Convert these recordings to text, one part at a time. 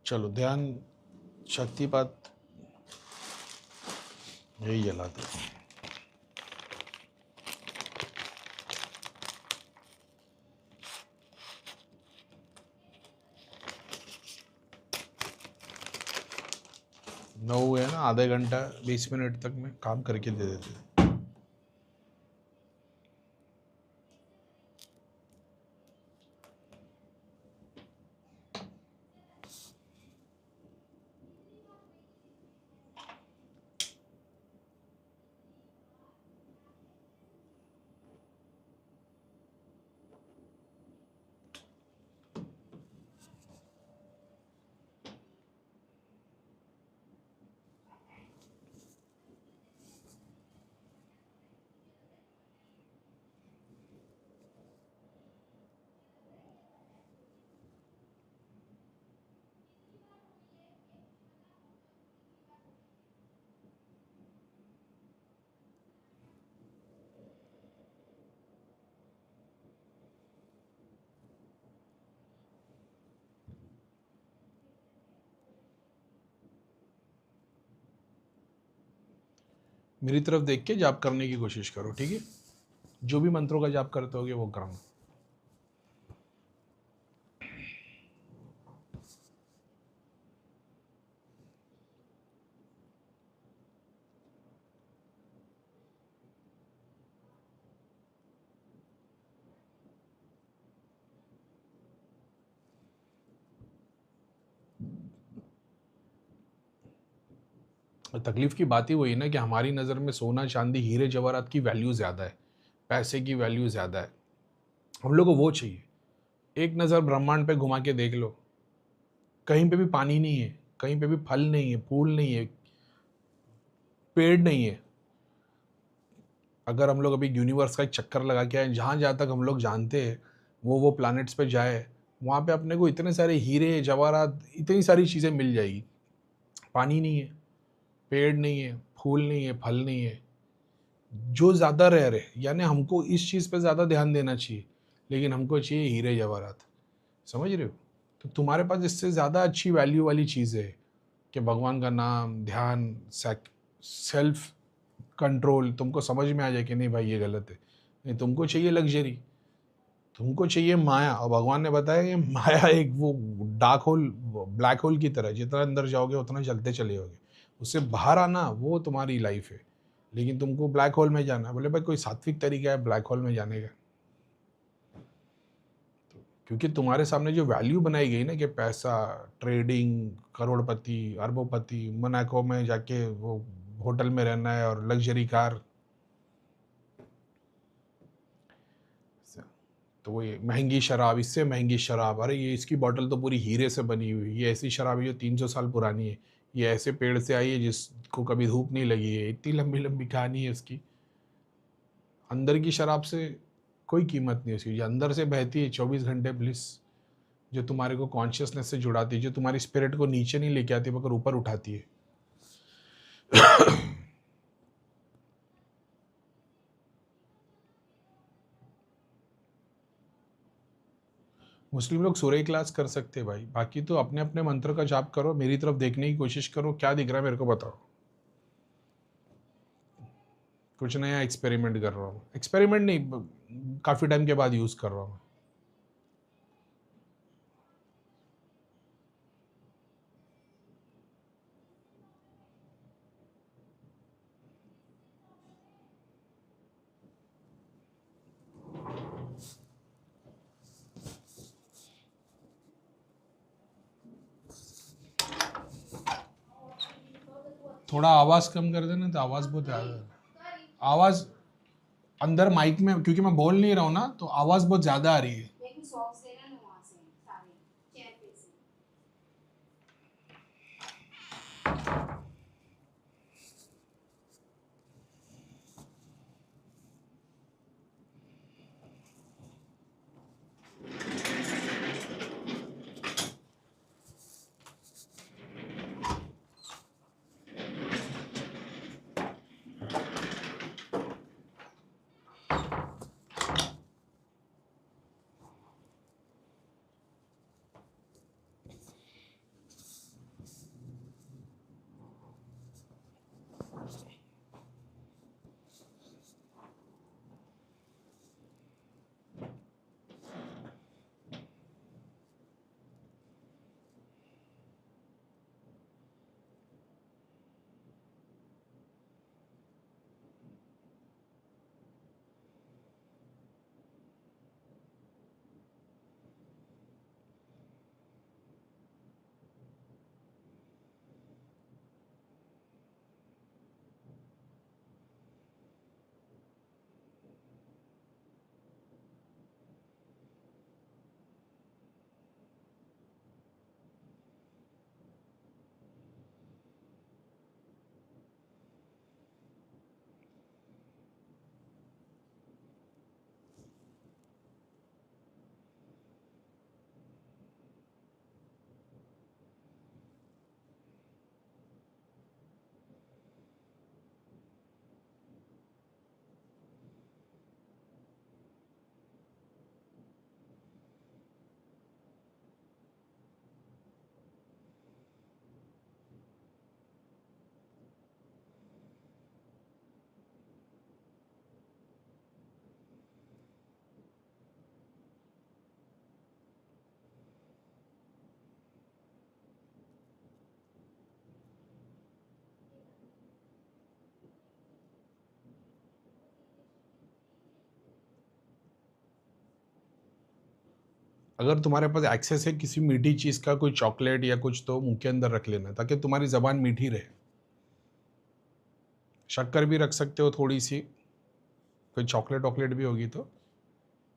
चलो ध्यान शक्तिपात यही जलाते हैं। नौ हुए ना, आधे घंटा 20 मिनट तक में काम करके दे देते हैं। मेरी तरफ देख के जाप करने की कोशिश करो, ठीक है? जो भी मंत्रों का जाप करते होगे वो करना। और तकलीफ की बात ही वही ना कि हमारी नज़र में सोना चांदी हीरे जवाहरात की वैल्यू ज़्यादा है, पैसे की वैल्यू ज़्यादा है। हम लोग को वो चाहिए। एक नज़र ब्रह्मांड पे घुमा के देख लो, कहीं पे भी पानी नहीं है, कहीं पे भी फल नहीं है, फूल नहीं है, पेड़ नहीं है। अगर हम लोग अभी यूनिवर्स का एक चक्कर लगा के आए, जहाँ जहाँ तक हम लोग जानते हैं वो प्लैनेट्स पे जाए, वहाँ पे अपने को इतने सारे हीरे जवाहरात, इतनी सारी चीज़ें मिल जाएगी। पानी नहीं है, पेड़ नहीं है, फूल नहीं है, फल नहीं है, जो ज़्यादा रह रहे, यानी हमको इस चीज़ पे ज़्यादा ध्यान देना चाहिए, लेकिन हमको चाहिए हीरे जवाहरात। समझ रहे हो? तो तुम्हारे पास इससे ज़्यादा अच्छी वैल्यू वाली चीज़ है कि भगवान का नाम, ध्यान, सेल्फ कंट्रोल। तुमको समझ में आ जाए कि नहीं भाई ये गलत है। नहीं, तुमको चाहिए लग्जरी, तुमको चाहिए माया। और भगवान ने बताया ये माया एक वो डार्क होल, ब्लैक होल की तरह, जितना अंदर जाओगे उतना चलते चले जाओगे। उससे बाहर आना वो तुम्हारी लाइफ है, लेकिन तुमको ब्लैक होल में जाना है। बोले भाई कोई सात्विक तरीका है ब्लैक होल में जाने का? क्योंकि तुम्हारे सामने जो वैल्यू बनाई गई ना कि पैसा, ट्रेडिंग, करोड़पति, अरबोपति, मोनाको में जाके वो होटल में रहना है और लग्जरी कार, तो वो ये महंगी शराब, इससे महंगी शराब, अरे ये इसकी बोतल तो पूरी हीरे से बनी हुई है, ये ऐसी शराब है जो 300 साल पुरानी है, ये ऐसे पेड़ से आई है जिसको कभी धूप नहीं लगी है, इतनी लंबी लंबी कहानी है उसकी। अंदर की शराब से कोई कीमत नहीं है उसकी, जो अंदर से बहती है 24 घंटे ब्लिस, जो तुम्हारे को कॉन्शियसनेस से जुड़ाती है, जो तुम्हारी स्पिरिट को नीचे नहीं लेके आती मगर ऊपर उठाती है। मुस्लिम लोग सूर्य क्लास कर सकते हैं भाई, बाकी तो अपने अपने मंत्र का जाप करो, मेरी तरफ देखने की कोशिश करो, क्या दिख रहा है मेरे को बताओ। कुछ नया एक्सपेरिमेंट कर रहा हूँ, एक्सपेरिमेंट नहीं, काफ़ी टाइम के बाद यूज़ कर रहा हूँ। थोड़ा आवाज़ कम कर देना तो आवाज़ बहुत ज़्यादा, आवाज़ अंदर माइक में, क्योंकि मैं बोल नहीं रहा हूँ ना तो आवाज़ बहुत ज़्यादा आ रही है। अगर तुम्हारे पास एक्सेस है किसी मीठी चीज़ का, कोई चॉकलेट या कुछ, तो मुंह के अंदर रख लेना ताकि तुम्हारी ज़बान मीठी रहे। शक्कर भी रख सकते हो थोड़ी सी, कोई चॉकलेट वॉकलेट भी होगी तो,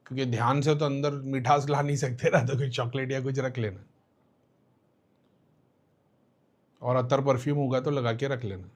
क्योंकि ध्यान से तो अंदर मिठास ला नहीं सकते ना, तो कोई चॉकलेट या कुछ रख लेना। और अतर परफ्यूम होगा तो लगा के रख लेना।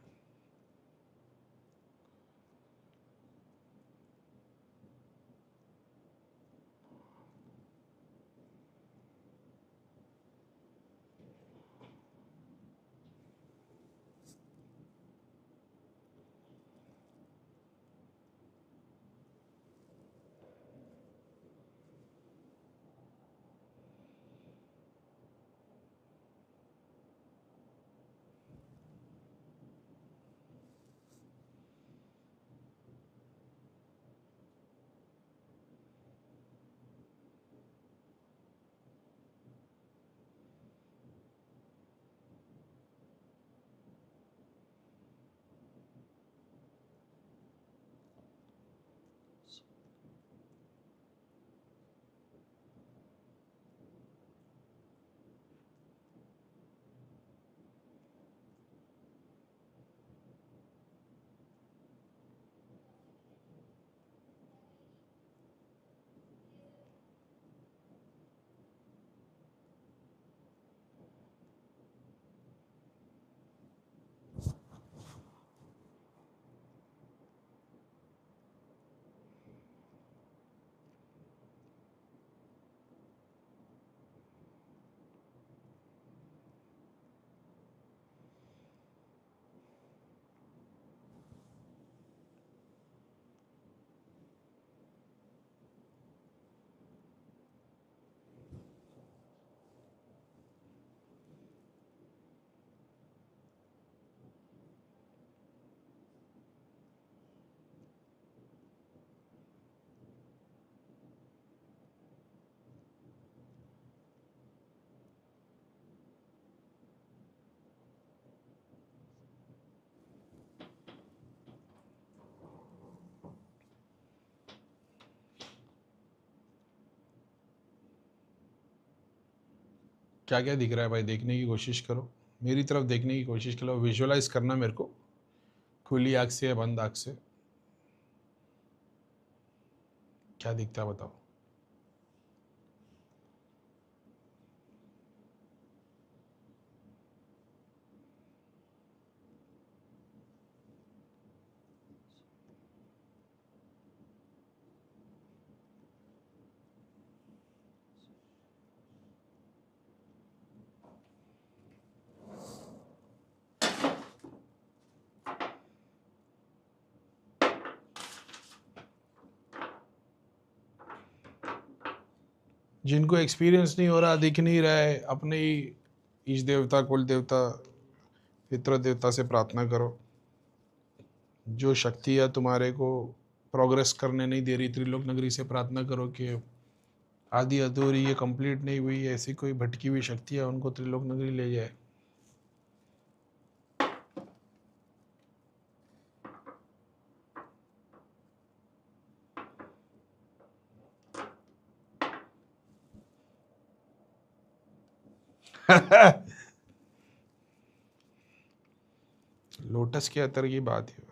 क्या क्या दिख रहा है भाई, देखने की कोशिश करो, मेरी तरफ देखने की कोशिश करो, विजुअलाइज करना मेरे को, खुली आँख से या बंद आँख से, क्या दिखता है बताओ। जिनको एक्सपीरियंस नहीं हो रहा, दिख नहीं रहा है, अपने ही ईश देवता, कुल देवता, पितृ देवता से प्रार्थना करो। जो शक्ति है तुम्हारे को प्रोग्रेस करने नहीं दे रही, त्रिलोक नगरी से प्रार्थना करो कि आधी अधूरी, ये कंप्लीट नहीं हुई, ऐसी कोई भटकी हुई शक्ति है, उनको त्रिलोक नगरी ले जाए। लोटस के अतर की बात है।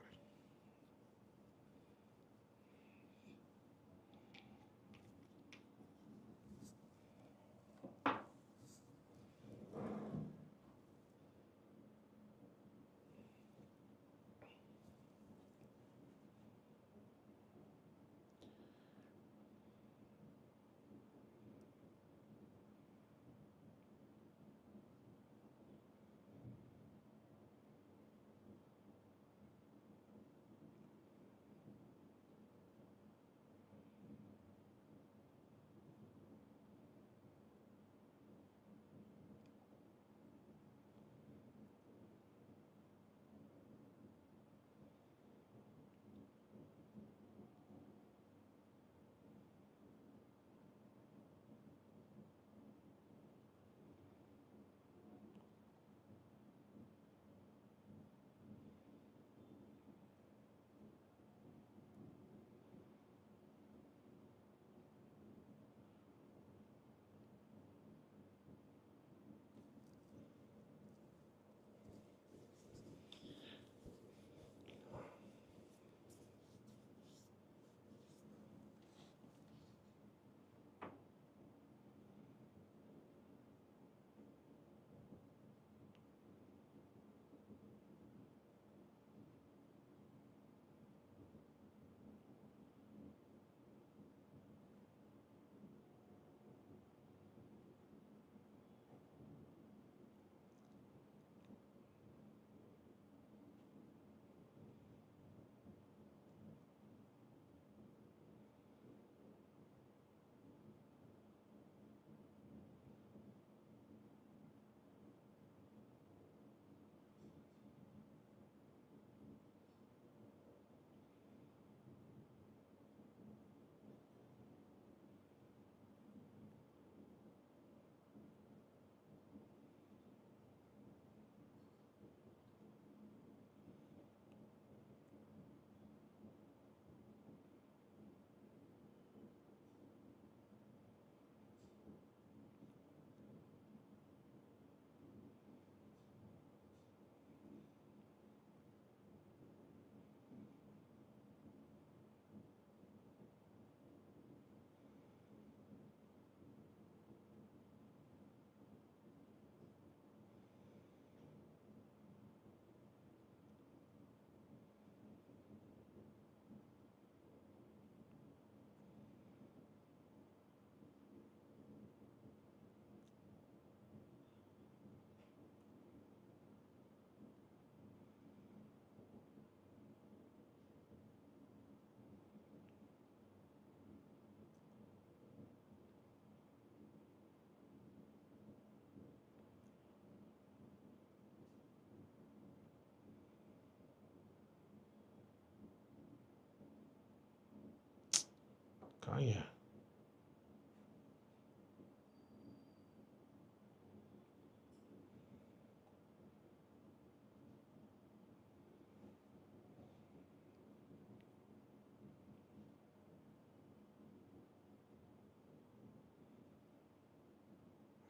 कहाँ ही है?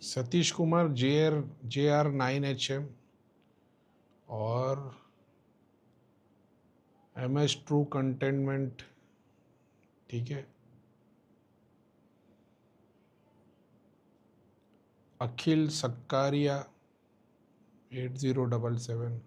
सतीश कुमार JR 9HM और MS ट्रू कंटेनमेंट, ठीक है। अखिल सक्कारिया 8077।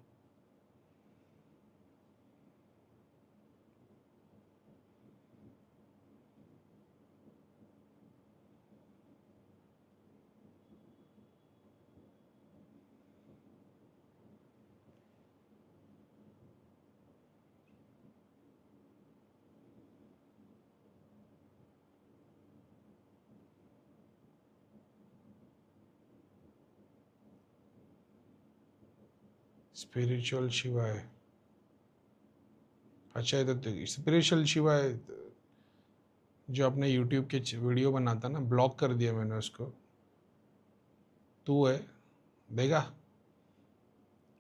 स्पिरिचुअल शिवा है। अच्छा, ये तो स्पिरिचुअल शिवा है जो अपने यूट्यूब के वीडियो बनाता ना, ब्लॉक कर दिया मैंने उसको। तू है, देखा,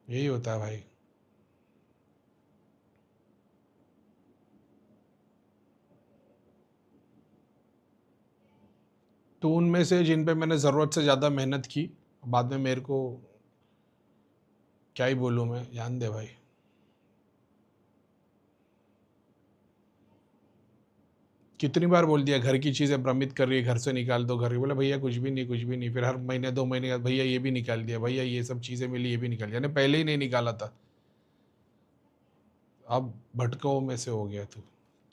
यही होता है भाई। तो उनमें से जिन पे मैंने ज़रूरत से ज़्यादा मेहनत की, बाद में मेरे को क्या ही बोलूँ मैं, जान दे भाई। कितनी बार बोल दिया घर की चीज़ें भ्रमित कर रही है, घर से निकाल दो, घर बोला भैया कुछ भी नहीं, कुछ भी नहीं। फिर हर महीने 2 महीने बाद भैया ये भी निकाल दिया, भैया ये सब चीज़ें मिली, ये भी निकाल दिया। पहले ही नहीं निकाला था, अब भटकाओ में से हो गया तू।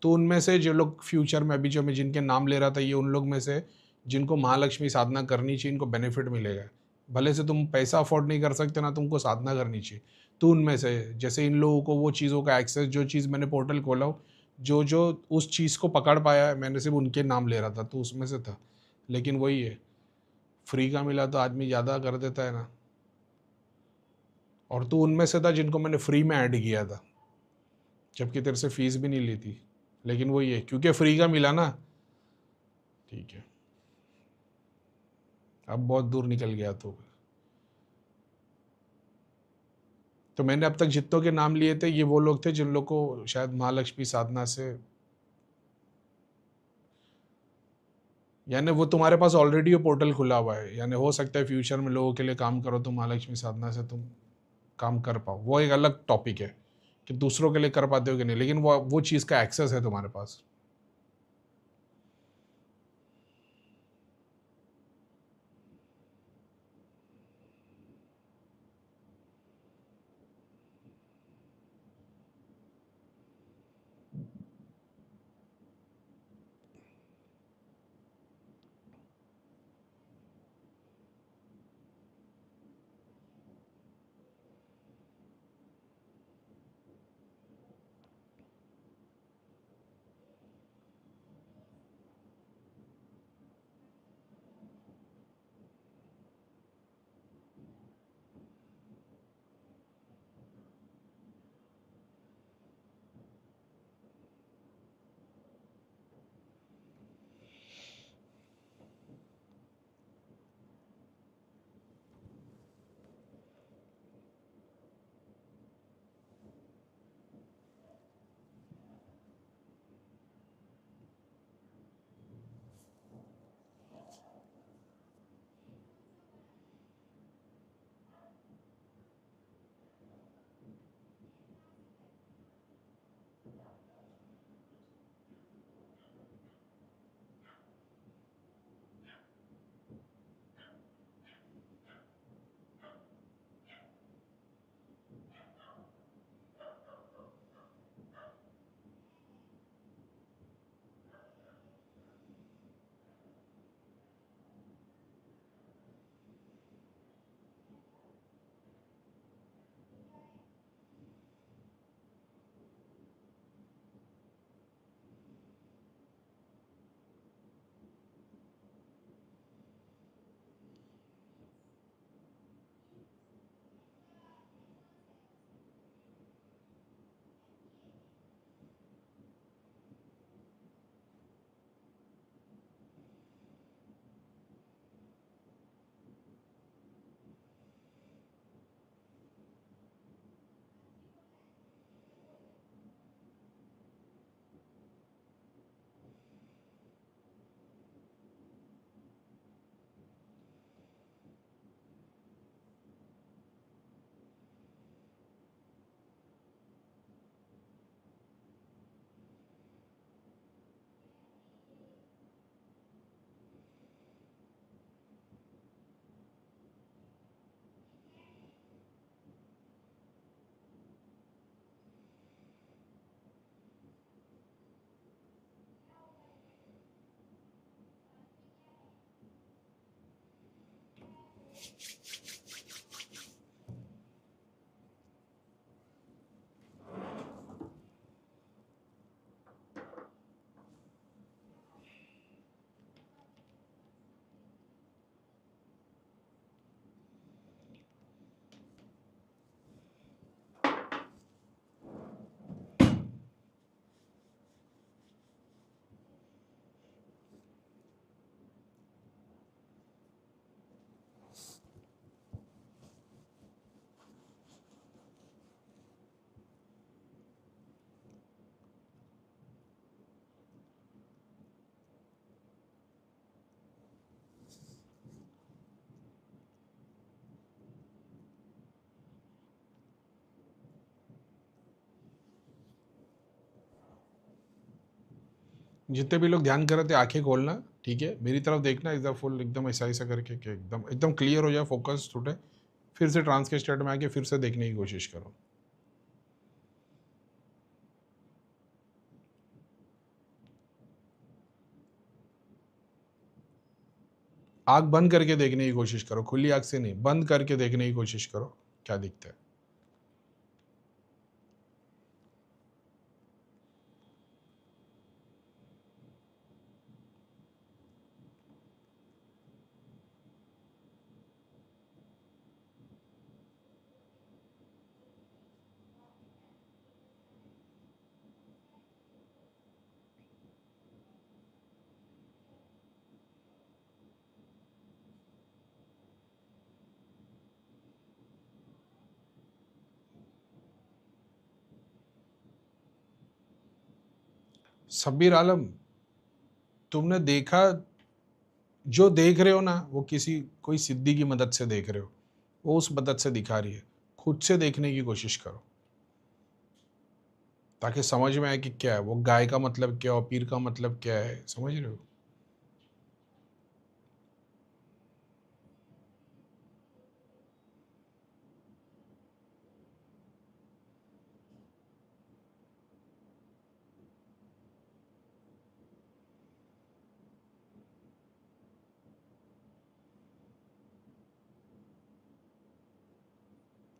तो उनमें से जो लोग फ्यूचर में, अभी जो मैं जिनके नाम ले रहा था, ये उन लोग में से जिनको महालक्ष्मी साधना करनी चाहिए, इनको बेनिफिट मिलेगा। भले से तुम पैसा अफोर्ड नहीं कर सकते ना, तुमको साधना करनी चाहिए। तो उनमें से जैसे इन लोगों को वो चीज़ों का एक्सेस, जो चीज़ मैंने पोर्टल खोला हो, जो जो उस चीज़ को पकड़ पाया है, मैंने सिर्फ उनके नाम ले रहा था, तो उसमें से था। लेकिन वही है, फ्री का मिला तो आदमी ज़्यादा कर देता है ना। और तू उनमें से था जिनको मैंने फ्री में ऐड किया था, जबकि तेरे से फीस भी नहीं ली थी। लेकिन वही है, क्योंकि फ्री का मिला ना। ठीक है, अब बहुत दूर निकल गया तो मैंने अब तक जितनों के नाम लिए थे, ये वो लोग थे जिन लोग को शायद महालक्ष्मी साधना से, यानी वो तुम्हारे पास ऑलरेडी वो पोर्टल खुला हुआ है, यानी हो सकता है फ्यूचर में लोगों के लिए काम करो तो महालक्ष्मी साधना से तुम काम कर पाओ। वो एक अलग टॉपिक है कि दूसरों के लिए कर पाते हो कि नहीं, लेकिन वो चीज़ का एक्सेस है तुम्हारे पास। जितने भी लोग ध्यान कर रहे थे आंखें खोलना, ठीक है, मेरी तरफ देखना एकदम फुल, एकदम ऐसा ऐसा करके कि एकदम एकदम क्लियर हो जाए, फोकस टूटे। फिर से ट्रांस के स्टेट में आके फिर से देखने की कोशिश करो। आँख बंद करके देखने की कोशिश करो, खुली आँख से नहीं, बंद करके देखने की कोशिश करो, क्या दिखता है। शब्बीर आलम, तुमने देखा, जो देख रहे हो ना वो किसी कोई सिद्धि की मदद से देख रहे हो, वो उस मदद से दिखा रही है। खुद से देखने की कोशिश करो ताकि समझ में आए कि क्या है वो, गाय का मतलब क्या है और पीर का मतलब क्या है, समझ रहे हो।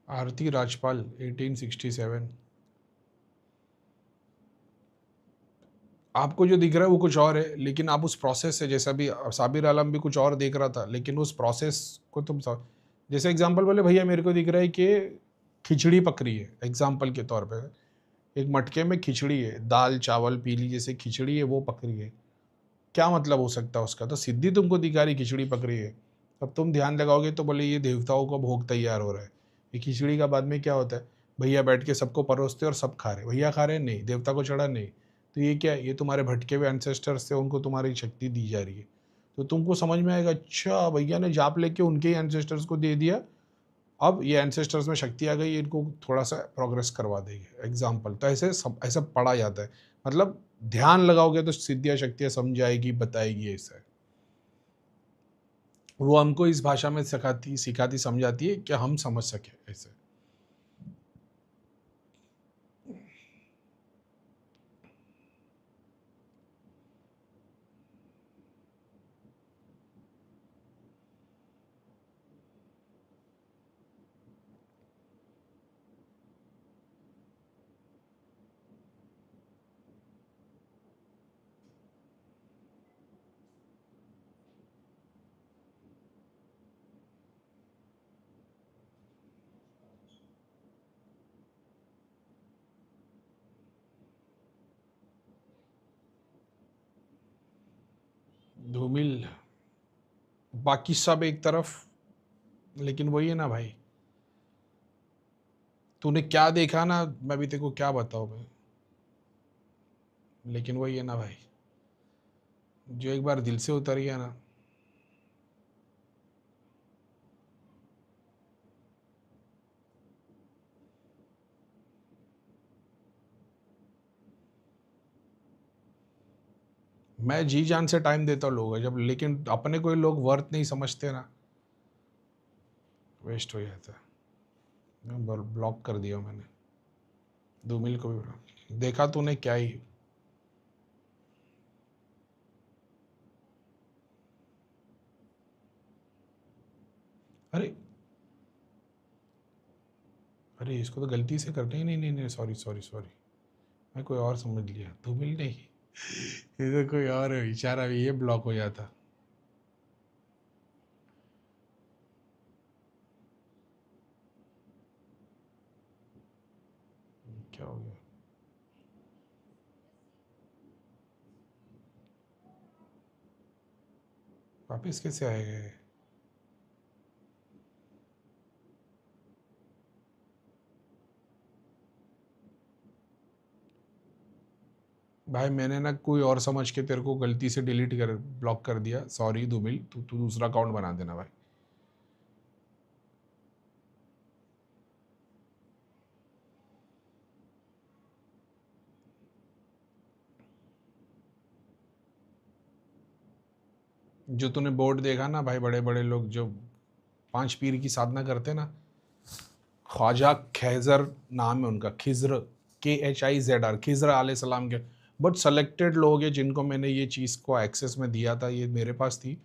आरती राजपाल 1867। आपको जो दिख रहा है वो कुछ और है, लेकिन आप उस प्रोसेस से, जैसा भी साबिर आलम भी कुछ और देख रहा था, लेकिन उस प्रोसेस को तुम जैसे एग्जांपल बोले भैया मेरे को दिख रहा है कि खिचड़ी पक रही है, एग्जांपल के तौर पे एक मटके में खिचड़ी है, दाल चावल पीली जैसे खिचड़ी है वो पक रही है। क्या मतलब हो सकता है उसका, तो सिद्धि तुमको दिखा रही खिचड़ी पक रही है। अब तुम ध्यान लगाओगे तो बोले ये देवताओं का भोग तैयार हो रहा है। ये खिचड़ी का बाद में क्या होता है, भैया बैठ के सबको परोसते और सब खा रहे, भैया खा रहे नहीं, देवता को चढ़ा नहीं। तो ये क्या है, ये तुम्हारे भटके हुए एंसेस्टर्स थे, उनको तुम्हारी शक्ति दी जा रही है। तो तुमको समझ में आएगा, अच्छा भैया ने जाप लेके उनके ही एंसेस्टर्स को दे दिया, अब ये एंसेस्टर्स में शक्ति आ गई, इनको थोड़ा सा प्रोग्रेस करवा देगी, एग्जाम्पल। तो ऐसे सब ऐसा पढ़ा जाता है, मतलब ध्यान लगाओगे तो सिद्धियाँ शक्तियाँ समझाएगी, बताएगी ऐसा। वो हमको इस भाषा में सिखाती सिखाती समझाती है कि हम समझ सके ऐसे। धूमिल, बाकी सब एक तरफ, लेकिन वही है ना भाई, तूने क्या देखा ना, मैं भी तेरे को क्या बताऊं भाई, लेकिन वही है ना भाई, जो एक बार दिल से उतर गया ना। मैं जी जान से टाइम देता हूँ लोगों जब, लेकिन अपने कोई लोग वर्थ नहीं समझते ना, वेस्ट हो जाता है। मैं ब्लॉक कर दिया मैंने धूमिल को भी। देखा तूने क्या ही। अरे अरे इसको तो गलती से कर, नहीं नहीं नहीं नहीं, सॉरी सॉरी सॉरी, मैं कोई और समझ लिया, धूमिल नहीं, ये तो कोई और है बेचारा, भी ये ब्लॉक हो जाता। क्या हो गया, वापिस कैसे आएगा ये? भाई मैंने ना कोई और समझ के तेरे को गलती से डिलीट कर ब्लॉक कर दिया, सॉरी धूमिल, तू तू दूसरा अकाउंट बना देना भाई। जो तूने बोर्ड देखा ना भाई, बड़े बड़े लोग जो 5 पीर की साधना करते ना, ख्वाजा खैज़र नाम है उनका, खिज़्र, KHIZR, खिज़्र अलैहिस्सलाम के। बट सेलेक्टेड लोग हैं जिनको मैंने ये चीज़ को एक्सेस में दिया था, ये मेरे पास थी।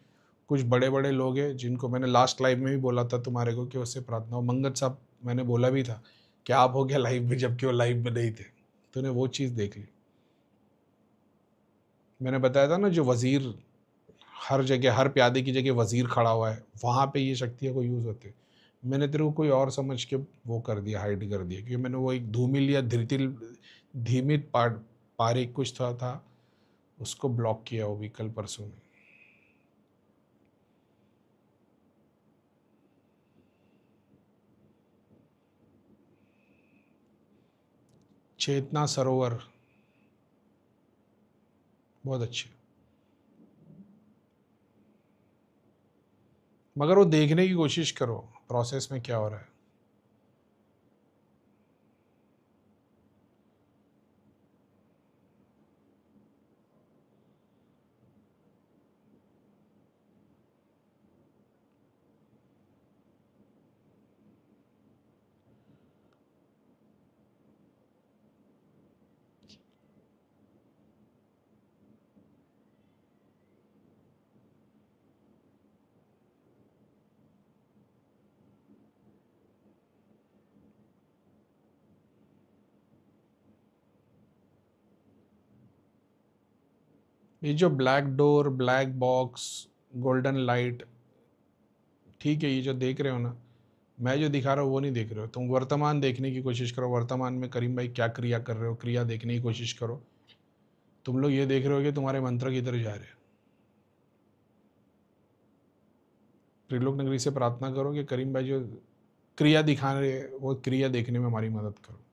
कुछ बड़े बड़े लोग हैं जिनको मैंने लास्ट लाइव में भी बोला था तुम्हारे को कि उससे प्रार्थना हो। मंगत साहब मैंने बोला भी था कि आप हो गया लाइव में, जबकि वो लाइव में नहीं थे। तूने वो चीज़ देख ली। मैंने बताया था ना, जो वज़ीर हर जगह, हर प्यादे की जगह वज़ीर खड़ा हुआ है, वहाँ पे ये शक्तियाँ को यूज़ होती है। मैंने तेरे को कोई और समझ के वो कर दिया, हाइड कर दिया, क्योंकि मैंने वो एक धूमिल या धृतिल, धीमित पारिक कुछ था, उसको ब्लॉक किया वो भी कल परसों में। चेतना सरोवर बहुत अच्छी, मगर वो देखने की कोशिश करो प्रोसेस में क्या हो रहा है। ये जो black door, black box, golden light, ठीक है, ये जो देख रहे हो ना, मैं जो दिखा रहा हूँ वो नहीं देख रहे हो तुम। वर्तमान देखने की कोशिश करो, वर्तमान में करीम भाई क्या क्रिया कर रहे हो, क्रिया देखने की कोशिश करो। तुम लोग ये देख रहे हो कि तुम्हारे मंत्र किधर जा रहे हैं। त्रिलोक नगरी से प्रार्थना करो कि करीम भाई जो क्रिया दिखा रहे हैं, वो क्रिया देखने में हमारी मदद करो।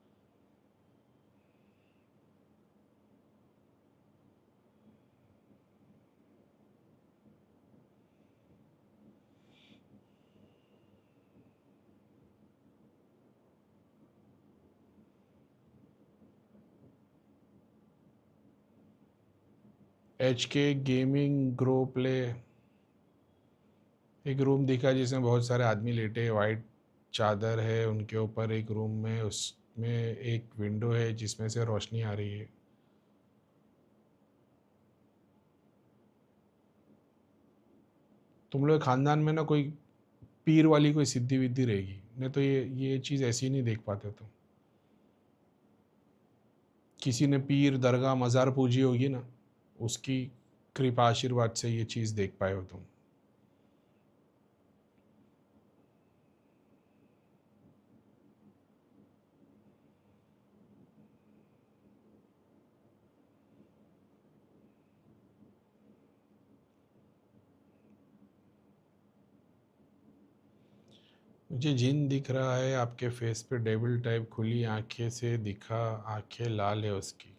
HK गेमिंग ग्रो प्ले, एक रूम दिखा जिसमें बहुत सारे आदमी लेटे, वाइट चादर है उनके ऊपर एक रूम में, उसमें एक विंडो है जिसमें से रोशनी आ रही है। तुम लोग खानदान में ना कोई पीर वाली कोई सिद्धि विद्धि रहेगी, नहीं तो ये चीज़ ऐसी नहीं देख पाते तुम। किसी ने पीर, दरगाह, मज़ार पूजी होगी ना, उसकी कृपा आशीर्वाद से ये चीज़ देख पाए हो तुम। मुझे जिन दिख रहा है आपके फेस पे, डेविल टाइप, खुली आंखें से दिखा, आंखें लाल है उसकी।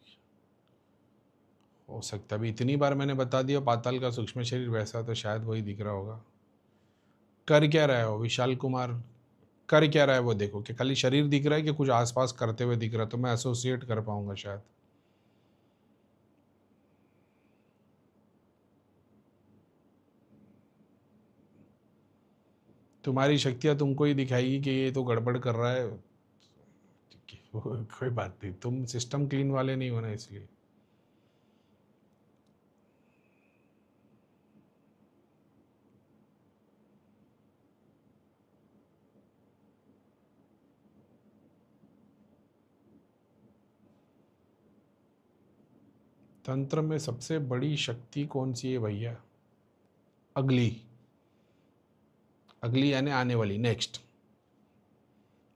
हो सकता है, अभी इतनी बार मैंने बता दिया पाताल का सूक्ष्म शरीर वैसा, तो शायद वही दिख रहा होगा। कर क्या रहा है वो विशाल कुमार, कर क्या रहा है वो देखो, कि खाली शरीर दिख रहा है कि कुछ आसपास करते हुए दिख रहा है, तो मैं एसोसिएट कर पाऊंगा शायद। तुम्हारी शक्तियाँ तुमको ही दिखाएगी कि ये तो गड़बड़ कर रहा है। कोई बात नहीं, तुम सिस्टम क्लीन वाले नहीं हो ना, इसलिए। तंत्र में सबसे बड़ी शक्ति कौन सी है भैया? अगली, अगली यानी आने वाली, नेक्स्ट।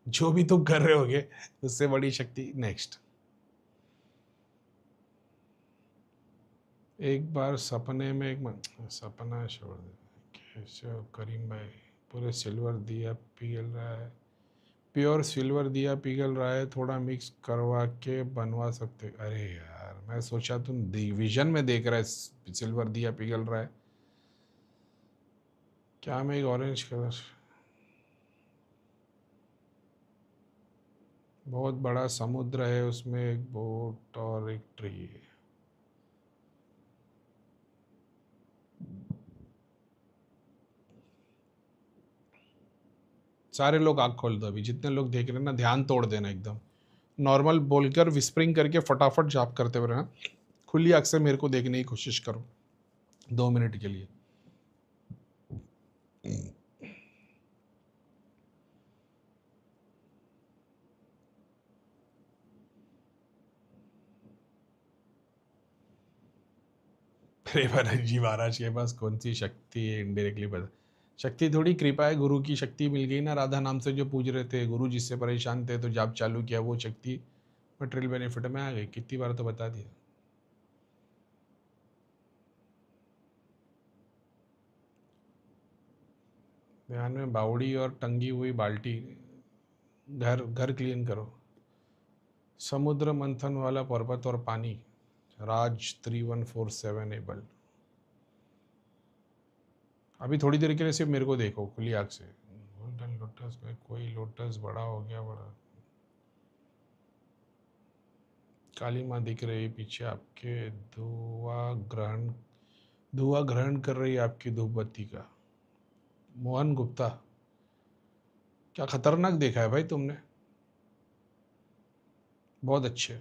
जो भी तुम कर रहे होगे उससे बड़ी शक्ति नेक्स्ट। एक बार सपने में सपना छोड़ दे, कैसे हो करीम भाई? पूरे सिल्वर दिया पिघल रहा है, प्योर सिल्वर दिया पिघल रहा है, थोड़ा मिक्स करवा के बनवा सकते? अरे यार, मैं सोचा तुम विजन में देख रहा है सिल्वर दिया पिघल रहा है। क्या मैं एक ऑरेंज कलर, बहुत बड़ा समुद्र है, उसमें एक बोट और एक ट्री है। सारे लोग आँख खोल दो अभी, जितने लोग देख रहे हैं ना, ध्यान तोड़ देना एकदम। नॉर्मल बोलकर विस्परिंग करके फटाफट जाप करते हुए रहना। खुली आँख से मेरे को देखने की कोशिश करो 2 मिनट के लिए। प्रेमानंद जी महाराज के पास कौन सी शक्ति है, इनडायरेक्टली बता। शक्ति थोड़ी, कृपा है, गुरु की शक्ति मिल गई ना। राधा नाम से जो पूज रहे थे, गुरु जिससे परेशान थे तो जाप चालू किया, वो शक्ति मटेरियल बेनिफिट में आ गई। कितनी बार तो बता दिया। ध्यान में बावड़ी और टंगी हुई बाल्टी, घर घर क्लीन करो। समुद्र मंथन वाला पर्वत और पानी, राज 3147 एबल। अभी थोड़ी देर के लिए सिर्फ मेरे को देखो खुली आँख से। गोल्डन लोटस में कोई लोटस बड़ा हो गया, बड़ा काली माँ दिख रही पीछे आपके, धुआं ग्रहण कर रही है आपकी धूप बत्ती का। मोहन गुप्ता, क्या खतरनाक देखा है भाई तुमने, बहुत अच्छे।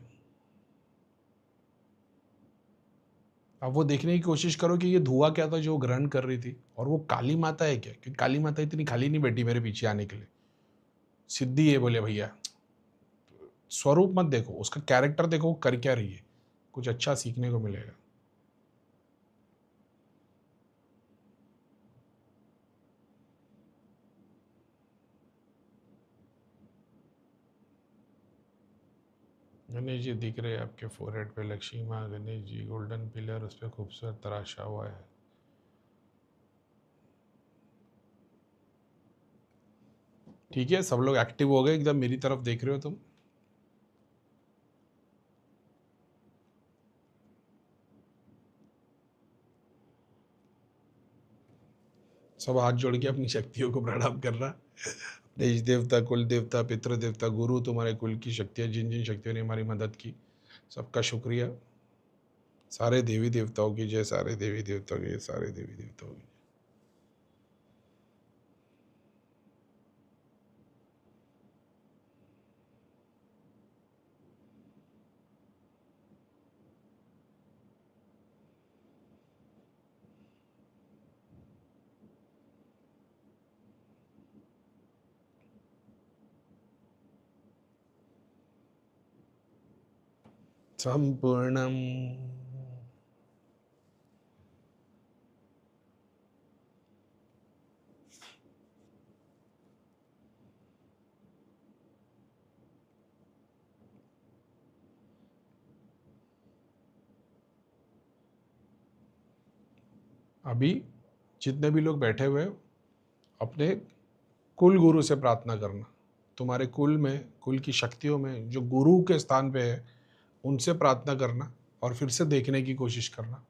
अब वो देखने की कोशिश करो कि ये धुआं क्या था जो ग्रहण कर रही थी, और वो काली माता है क्या? क्योंकि काली माता इतनी खाली नहीं बैठी मेरे पीछे आने के लिए, सिद्धि है बोले भैया। स्वरूप मत देखो, उसका कैरेक्टर देखो, वो कर क्या रही है, कुछ अच्छा सीखने को मिलेगा। गणेश जी दिख रहे हैं आपके फोरहेड पे, लक्ष्मी माँ, गणेश जी, गोल्डन पिलर, उस पर खूबसूरत तराशा हुआ है। ठीक है, सब लोग एक्टिव हो गए एकदम, मेरी तरफ देख रहे हो तुम। सब हाथ जोड़ के अपनी शक्तियों को प्रणाम कर रहा। देश देवता, कुल देवता, पितृ देवता, गुरु, तुम्हारे कुल की शक्तियाँ, जिन जिन शक्तियों ने हमारी मदद की, सबका शुक्रिया। सारे देवी देवताओं की जय, सारे देवी देवताओं की जय, सारे देवी देवताओं की। संपूर्णम। अभी जितने भी लोग बैठे हुए हैं, अपने कुल गुरु से प्रार्थना करना। तुम्हारे कुल में, कुल की शक्तियों में जो गुरु के स्थान पे है, उनसे प्रार्थना करना, और फिर से देखने की कोशिश करना।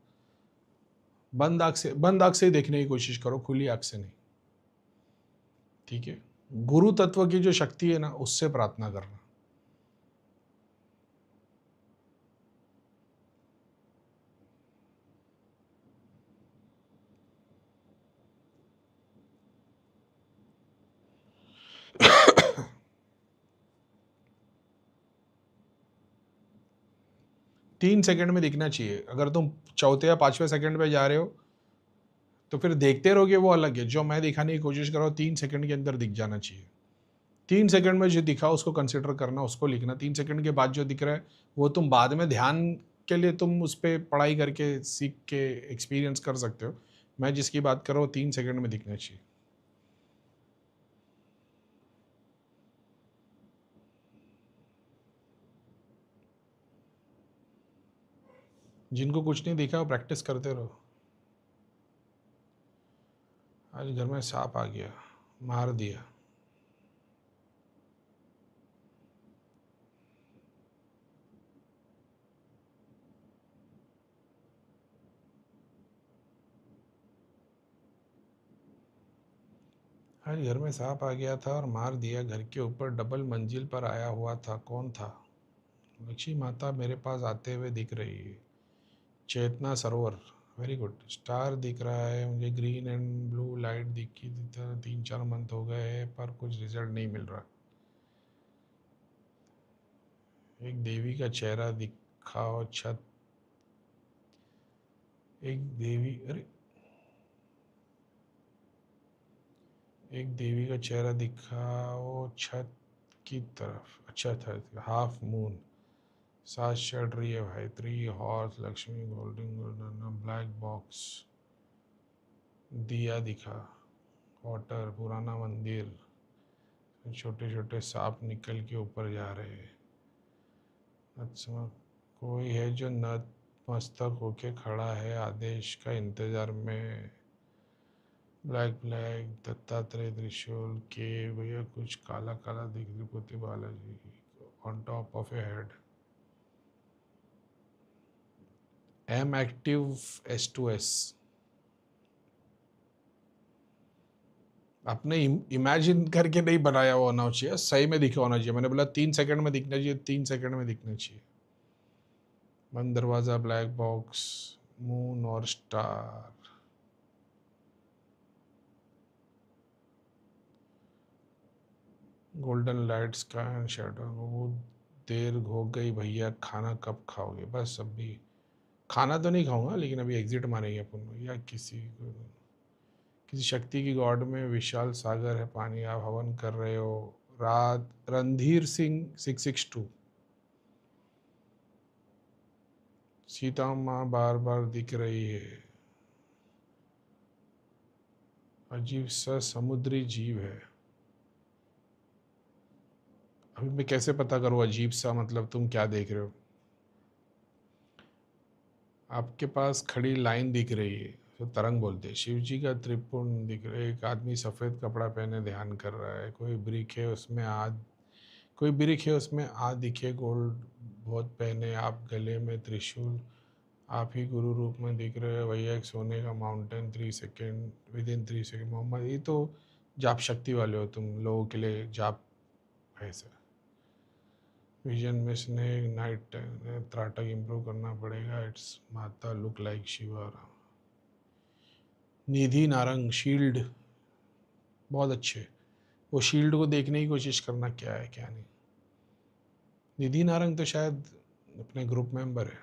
बंद आँख से ही देखने की कोशिश करो, खुली आँख से नहीं। ठीक है, गुरु तत्व की जो शक्ति है ना, उससे प्रार्थना करना। 3 सेकंड में दिखना चाहिए। अगर तुम चौथे या 5वें सेकंड पे जा रहे हो तो फिर देखते रहोगे, वो अलग है। जो मैं दिखाने की कोशिश कर रहा हूँ, 3 सेकंड के अंदर दिख जाना चाहिए। 3 सेकंड में जो दिखा उसको कंसिडर करना, उसको लिखना। 3 सेकंड के बाद जो दिख रहा है वो तुम बाद में ध्यान के लिए तुम उस पर पढ़ाई करके सीख के एक्सपीरियंस कर सकते हो। मैं जिसकी बात कर रहा हूँ 3 सेकंड में दिखना चाहिए। जिनको कुछ नहीं दिखा वो प्रैक्टिस करते रहो। आज घर में सांप आ गया, मार दिया। आज घर में सांप आ गया था और मार दिया। घर के ऊपर डबल मंजिल पर आया हुआ था, कौन था? लक्ष्मी माता मेरे पास आते हुए दिख रही है। चेतना सरोवर, वेरी गुड। स्टार दिख रहा है मुझे, ग्रीन एंड ब्लू लाइट दिखी थी, 3-4 मंथ हो गए हैं पर कुछ रिजल्ट नहीं मिल रहा। एक देवी का चेहरा दिखाओ छत। एक देवी, अरे एक देवी का चेहरा दिखाओ छत की तरफ। अच्छा था, हाफ मून, सात चढ़ रही है भाई, 3 horse, Lakshmi, golden, black box, दिया दिखा, वाटर, पुराना मंदिर, छोटे छोटे सांप निकल के ऊपर जा रहे हैं। अच्छा, कोई है जो नतमस्तक होके खड़ा है आदेश का इंतजार में। ब्लैक ब्लैक, दत्तात्रेय, त्रिशूल के, भैया कुछ काला काला दिख Tirupati Balaji on top of A head. Am active S2S। आपने इमेजिन करके नहीं बनाया हुआ होना चाहिए, सही में दिखा होना चाहिए। मैंने बोला 3 सेकंड में दिखना चाहिए, 3 सेकंड में दिखना चाहिए। बंद दरवाजा, ब्लैक बॉक्स, मून और स्टार। गोल्डन लाइट्स का एंड शेडो। वो देर हो गई भैया, खाना कब खाओगे? बस अभी खाना तो नहीं खाऊंगा, लेकिन अभी एग्जिट मारेंगे अपन। या किसी शक्ति की गॉड में विशाल सागर है पानी, आप हवन कर रहे हो। रात, रणधीर सिंह 662। सीता माँ बार बार दिख रही है। अजीब सा समुद्री जीव है। अभी मैं कैसे पता करूँ अजीब सा मतलब तुम क्या देख रहे हो? आपके पास खड़ी लाइन दिख रही है, तो तरंग बोलते हैं। शिव जी का त्रिपुंड दिख रहा है। एक आदमी सफ़ेद कपड़ा पहने ध्यान कर रहा है। कोई ब्रिक है उसमें कोई ब्रिक है उसमें दिखे गोल्ड बहुत पहने। आप गले में त्रिशूल, आप ही गुरु रूप में दिख रहे हो भैया। एक सोने का mountain, 3 second, within 3 second. Mohammad, ये तो जाप शक्ति वाले हो तुम लोगों के लिए, जाप है सर। विजन में स्नेक, नाइट त्राटक इम्प्रूव करना पड़ेगा। इट्स माता लुक लाइक शिवा। निधि नारंग शील्ड, बहुत अच्छे। वो शील्ड को देखने की कोशिश करना क्या है क्या नहीं। निधि नारंग तो शायद अपने ग्रुप मेंबर है।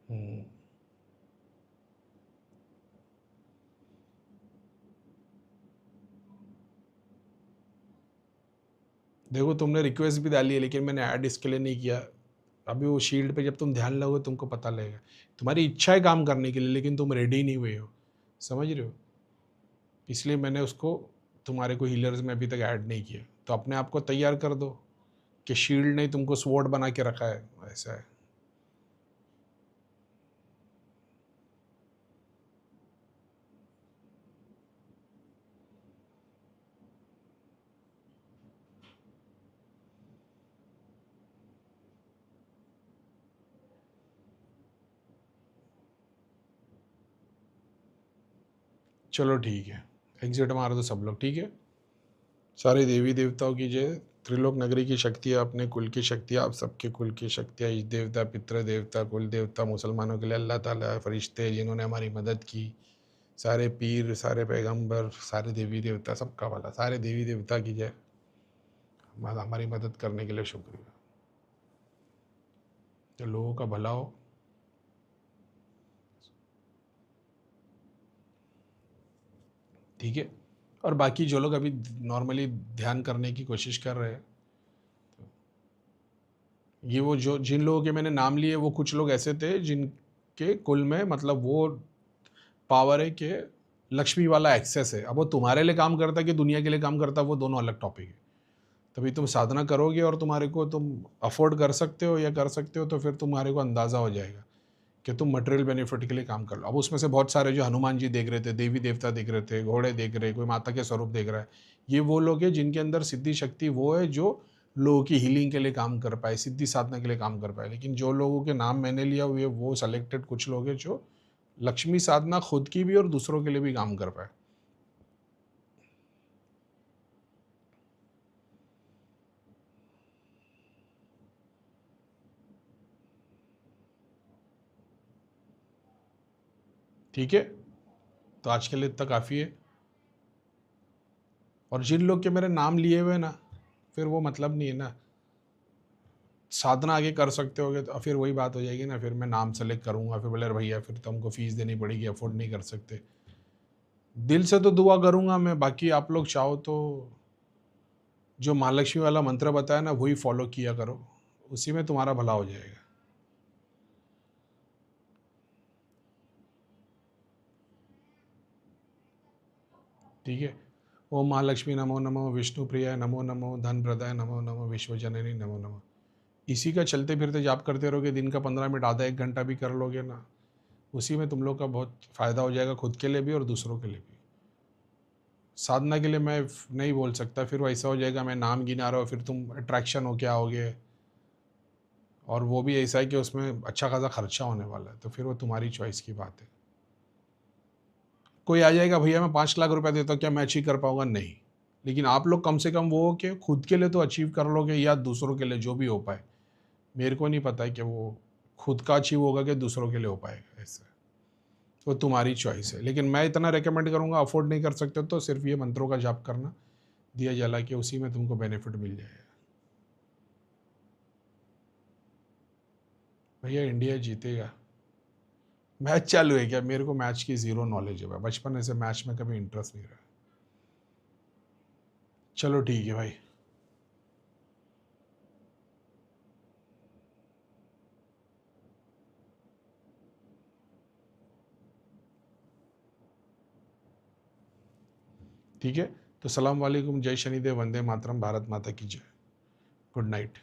हम्म। देखो तुमने रिक्वेस्ट भी डाली है, लेकिन मैंने ऐड इसके लिए नहीं किया। अभी वो शील्ड पे जब तुम ध्यान लगोगे तुमको पता लगेगा। तुम्हारी इच्छा है काम करने के लिए, लेकिन तुम रेडी नहीं हुए हो, समझ रहे हो? इसलिए मैंने उसको, तुम्हारे को हीलर्स में अभी तक ऐड नहीं किया। तो अपने आप को तैयार कर दो कि शील्ड ने तुमको स्वॉर्ड बना के रखा है, ऐसा है। चलो ठीक है, एग्जिट मारो तो सब लोग, ठीक है। सारे देवी देवताओं की जय। त्रिलोक नगरी की शक्तियाँ, अपने कुल की शक्तियाँ, आप सबके कुल की शक्तियाँ, इष्ट देवता, पितृ देवता, कुल देवता, मुसलमानों के लिए अल्लाह ताला, फरिश्ते जिन्होंने हमारी मदद की, सारे पीर, सारे पैगंबर, सारे देवी देवता, सबका वाला, सारे देवी देवता की जय। हमारी मदद करने के लिए शुक्रिया। तो लोगों का भला हो। ठीक है। और बाकी जो लोग अभी नॉर्मली ध्यान करने की कोशिश कर रहे हैं, ये वो जो जिन लोगों के मैंने नाम लिए, वो कुछ लोग ऐसे थे जिनके कुल में मतलब वो पावर है कि लक्ष्मी वाला एक्सेस है। अब वो तुम्हारे लिए काम करता है कि दुनिया के लिए काम करता है, वो दोनों अलग टॉपिक है। तभी तुम साधना करोगे और तुम्हारे को तुम अफोर्ड कर सकते हो या कर सकते हो, तो फिर तुम्हारे को अंदाज़ा हो जाएगा कि तुम मटेरियल बेनिफिट के लिए काम कर लो। अब उसमें से बहुत सारे जो हनुमान जी देख रहे थे, देवी देवता देख रहे थे, घोड़े देख रहे, कोई माता के स्वरूप देख रहा है, ये वो लोग हैं जिनके अंदर सिद्धि शक्ति वो है जो लोगों की हीलिंग के लिए काम कर पाए, सिद्धि साधना के लिए काम कर पाए। लेकिन जो लोगों के नाम मैंने लिया हुए, वो सेलेक्टेड कुछ लोग हैं जो लक्ष्मी साधना खुद की भी और दूसरों के लिए भी काम कर पाए। ठीक है, तो आज के लिए इतना काफ़ी है। और जिन लोग के मेरे नाम लिए हुए ना, फिर वो मतलब नहीं है ना, साधना आगे कर सकते होगे तो फिर वही बात हो जाएगी ना, फिर मैं नाम सेलेक्ट करूँगा, फिर बोले अरे भैया फिर तो हमको फ़ीस देनी पड़ेगी, अफोर्ड नहीं कर सकते। दिल से तो दुआ करूँगा मैं, बाकी आप लोग चाहो तो जो महालक्ष्मी वाला मंत्र बताया ना वही फॉलो किया करो, उसी में तुम्हारा भला हो जाएगा। ठीक है, ओम महालक्ष्मी नमो नमो, विष्णु प्रियाय नमो नमो, धन प्रदाय नमो नमो, विश्वजननी नमो नमो। इसी का चलते फिरते जाप करते रहोगे, दिन का 15 मिनट, आधा 1 घंटा भी कर लोगे ना, उसी में तुम लोग का बहुत फ़ायदा हो जाएगा, खुद के लिए भी और दूसरों के लिए भी। साधना के लिए मैं नहीं बोल सकता, फिर वैसा हो जाएगा मैं नाम गिना रहा हूँ, फिर तुम अट्रैक्शन हो क्या होगे, और वो भी ऐसा है कि उसमें अच्छा खासा खर्चा होने वाला है, तो फिर वो तुम्हारी चॉइस की बात है। कोई आ जाएगा भैया मैं 5 लाख रुपए देता हूँ, क्या मैं अचीव कर पाऊंगा? नहीं। लेकिन आप लोग कम से कम वो हो कि खुद के लिए तो अचीव कर लोगे, या दूसरों के लिए जो भी हो पाए। मेरे को नहीं पता है कि वो खुद का अचीव होगा कि दूसरों के लिए हो पाएगा, ऐसा वो तुम्हारी चॉइस है। लेकिन मैं इतना रिकमेंड करूँगा, अफोर्ड नहीं कर सकते तो सिर्फ ये मंत्रों का जाप करना, दिया जला के, उसी में तुमको बेनिफिट मिल जाएगा। भैया इंडिया जीतेगा। मैच चालू है क्या? मेरे को मैच की ज़ीरो नॉलेज है भाई, बचपन से मैच में कभी इंटरेस्ट नहीं रहा। चलो ठीक है भाई। ठीक है, तो सलाम वालेकुम, जय शनिदेव, वंदे मातरम, भारत माता की जय। Good night.